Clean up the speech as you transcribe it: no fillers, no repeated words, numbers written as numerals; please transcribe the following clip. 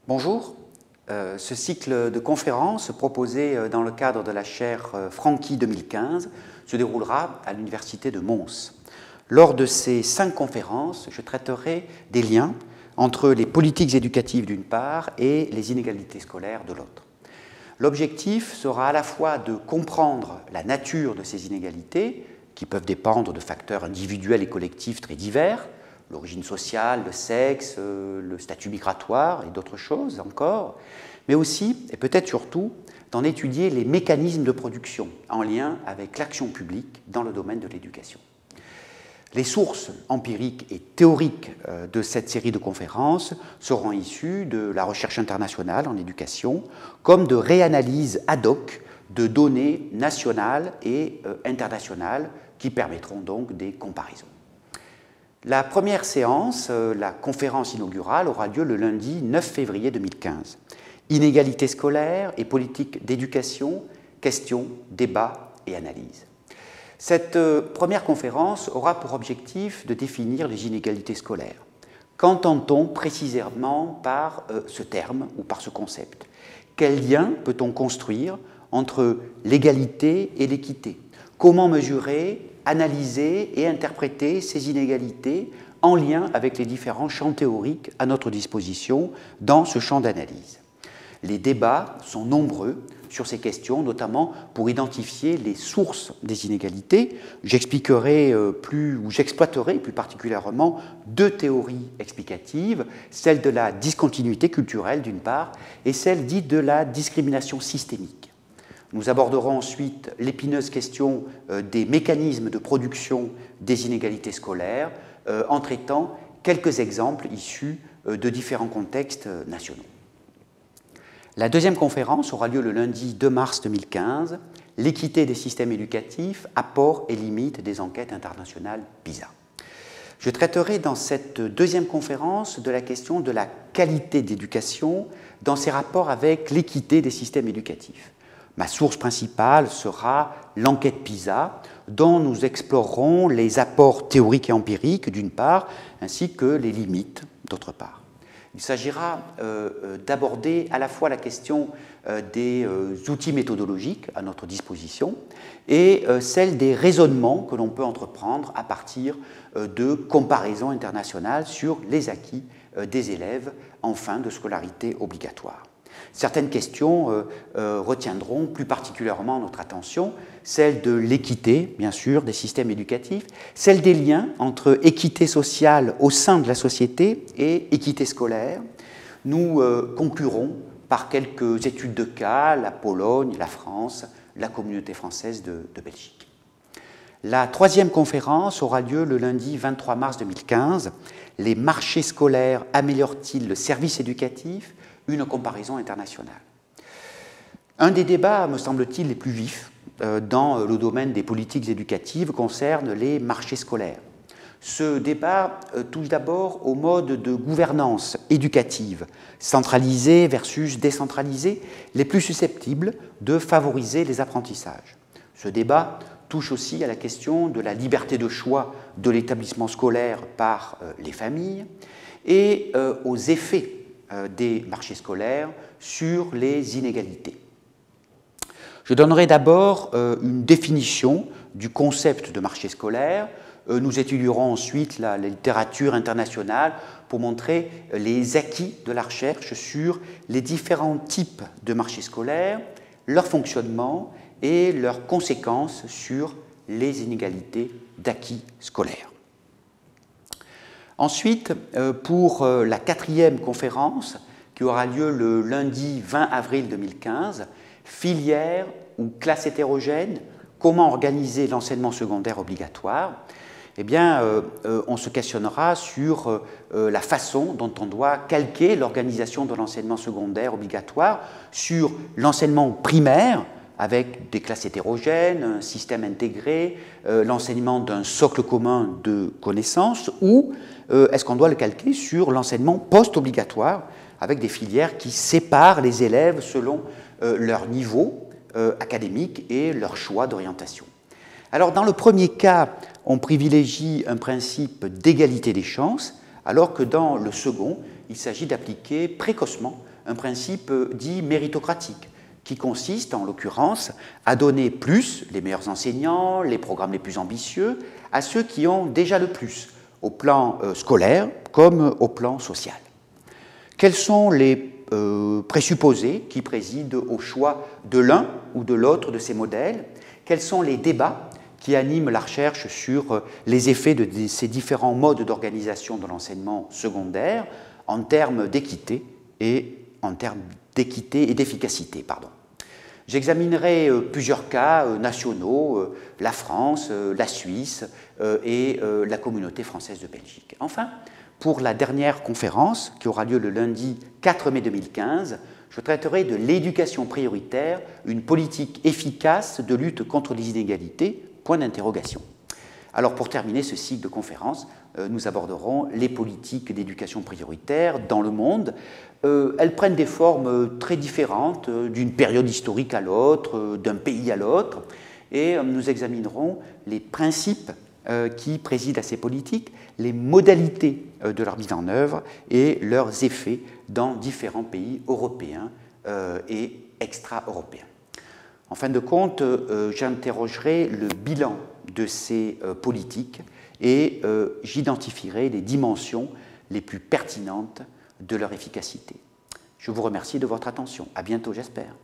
Bonjour. Ce cycle de conférences proposé dans le cadre de la chaire Franqui 2015 se déroulera à l'Université de Mons. Lors de ces 5 conférences, je traiterai des liens entre les politiques éducatives d'une part et les inégalités scolaires de l'autre. L'objectif sera à la fois de comprendre la nature de ces inégalités, qui peuvent dépendre de facteurs individuels et collectifs très divers, l'origine sociale, le sexe, le statut migratoire et d'autres choses encore, mais aussi, et peut-être surtout, d'en étudier les mécanismes de production en lien avec l'action publique dans le domaine de l'éducation. Les sources empiriques et théoriques de cette série de conférences seront issues de la recherche internationale en éducation, comme de réanalyses ad hoc de données nationales et internationales qui permettront donc des comparaisons. La première séance, la conférence inaugurale, aura lieu le lundi 9 février 2015. Inégalités scolaires et politique d'éducation, questions, débats et analyses. Cette première conférence aura pour objectif de définir les inégalités scolaires. Qu'entend-on précisément par ce terme ou par ce concept? Quel lien peut-on construire entre l'égalité et l'équité? Comment mesurer, analyser et interpréter ces inégalités en lien avec les différents champs théoriques à notre disposition dans ce champ d'analyse? Les débats sont nombreux sur ces questions, notamment pour identifier les sources des inégalités. J'exploiterai plus particulièrement 2 théories explicatives, celle de la discontinuité culturelle d'une part et celle dite de la discrimination systémique. Nous aborderons ensuite l'épineuse question des mécanismes de production des inégalités scolaires en traitant quelques exemples issus de différents contextes nationaux. La deuxième conférence aura lieu le lundi 2 mars 2015, l'équité des systèmes éducatifs, apports et limites des enquêtes internationales PISA. Je traiterai dans cette deuxième conférence de la question de la qualité d'éducation dans ses rapports avec l'équité des systèmes éducatifs. Ma source principale sera l'enquête PISA, dont nous explorerons les apports théoriques et empiriques d'une part, ainsi que les limites d'autre part. Il s'agira d'aborder à la fois la question des outils méthodologiques à notre disposition et celle des raisonnements que l'on peut entreprendre à partir de comparaisons internationales sur les acquis des élèves en fin de scolarité obligatoire. Certaines questions retiendront plus particulièrement notre attention, celle de l'équité, bien sûr, des systèmes éducatifs, celle des liens entre équité sociale au sein de la société et équité scolaire. Nous conclurons par quelques études de cas, la Pologne, la France, la communauté française de Belgique. La troisième conférence aura lieu le lundi 23 mars 2015. Les marchés scolaires améliorent-ils le service éducatif? Une comparaison internationale. Un des débats, me semble-t-il, les plus vifs dans le domaine des politiques éducatives concerne les marchés scolaires. Ce débat touche d'abord au mode de gouvernance éducative, centralisée versus décentralisée, les plus susceptibles de favoriser les apprentissages. Ce débat touche aussi à la question de la liberté de choix de l'établissement scolaire par les familles et aux effets des marchés scolaires sur les inégalités. Je donnerai d'abord une définition du concept de marché scolaire. Nous étudierons ensuite la littérature internationale pour montrer les acquis de la recherche sur les différents types de marchés scolaires, leur fonctionnement et leurs conséquences sur les inégalités d'acquis scolaires. Ensuite, pour la 4e conférence, qui aura lieu le lundi 20 avril 2015, filière ou classe hétérogène, comment organiser l'enseignement secondaire obligatoire? Eh bien, on se questionnera sur la façon dont on doit calquer l'organisation de l'enseignement secondaire obligatoire sur l'enseignement primaire, avec des classes hétérogènes, un système intégré, l'enseignement d'un socle commun de connaissances, ou est-ce qu'on doit le calquer sur l'enseignement post-obligatoire, avec des filières qui séparent les élèves selon leur niveau académique et leur choix d'orientation. Alors, dans le premier cas, on privilégie un principe d'égalité des chances, alors que dans le second, il s'agit d'appliquer précocement un principe dit méritocratique, qui consiste, en l'occurrence, à donner plus, les meilleurs enseignants, les programmes les plus ambitieux, à ceux qui ont déjà le plus, au plan scolaire comme au plan social. Quels sont les présupposés qui président au choix de l'un ou de l'autre de ces modèles? Quels sont les débats qui animent la recherche sur les effets de ces différents modes d'organisation de l'enseignement secondaire en termes d'équité et d'efficacité. J'examinerai plusieurs cas nationaux, la France, la Suisse et la communauté française de Belgique. Enfin, pour la dernière conférence, qui aura lieu le lundi 4 mai 2015, je traiterai de l'éducation prioritaire, une politique efficace de lutte contre les inégalités, point d'interrogation. Alors pour terminer ce cycle de conférences, nous aborderons les politiques d'éducation prioritaire dans le monde. Elles prennent des formes très différentes d'une période historique à l'autre, d'un pays à l'autre, et nous examinerons les principes qui président à ces politiques, les modalités de leur mise en œuvre et leurs effets dans différents pays européens et extra-européens. En fin de compte, j'interrogerai le bilan de ces politiques et j'identifierai les dimensions les plus pertinentes de leur efficacité. Je vous remercie de votre attention. À bientôt, j'espère.